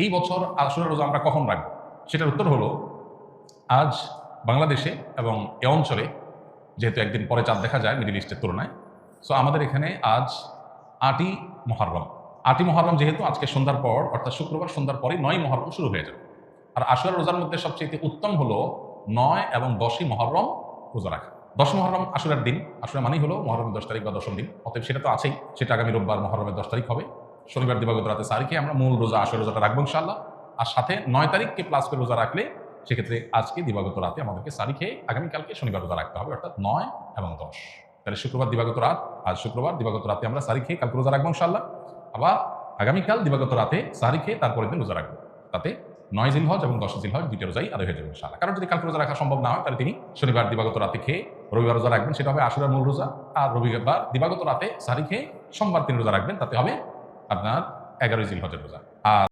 এই বছর আশুরা রোজা আমরা কখন রাখবো, সেটার উত্তর হলো আজ বাংলাদেশে এবং এ অঞ্চলে যেহেতু একদিন পরে চাঁদ দেখা যায় মিডিল ইস্টের তুলনায়, সো আমাদের এখানে আজ 8ই মুহররম। 8ই মুহররম যেহেতু আজকে সন্ধ্যার পর অর্থাৎ শুক্রবার সন্ধ্যার পরে 9ই মুহররম শুরু হয়ে যাবে। আর আশুরা রোজার মধ্যে সবচেয়ে উত্তম হলো 9 এবং 10ই মুহররম রোজা রাখা। 10 মুহররম আশুরার দিন, আশুরা মানেই হলো মুহররমের 10 তারিখ বা 10ম দিন, অতএব সেটা তো আছেই, সেটা আগামী রোববার মুহররমের 10 তারিখ হবে। শনিবার দিবাগত রাতে সারিকে আমরা মূল রোজা আশুরা রোজাটা রাখবো ইনশাআল্লাহ। আর সাথে 9 তারিখকে প্লাস করে রোজা রাখলে সেক্ষেত্রে আজকে দিবাগত রাতে আমাদেরকে সারি খেয়ে আগামীকালকে শনিবার রোজা রাখতে হবে, অর্থাৎ 9 এবং 10। তাহলে শুক্রবার দিবাগত রাত, আজ শুক্রবার দিবাগত রাতে আমরা সারি খেয়ে কালকে রোজা রাখবো ইনশাআল্লাহ। আবার আগামীকাল দিবাগত রাতে সারি খেয়ে তারপরের দিন রোজা রাখবো, তাতে 9 জিলহজ এবং 10 জিলহজ দুইটা রোজাই আদায় হয়ে যাবে ইনশাআল্লাহ। কারণ যদি কালকে রোজা রাখা সম্ভব না হয় তাহলে তিনি শনিবার দিবাগত রাতে খেয়ে রবিবার রোজা রাখবেন, সেটা হবে আশুরার মূল রোজা। আর রবিবার দিবাগত রাতে সারি খেয়ে সোমবার তিনি রোজা রাখবেন, তাতে হবে আপনার 11 জিলহজের রোজা। আর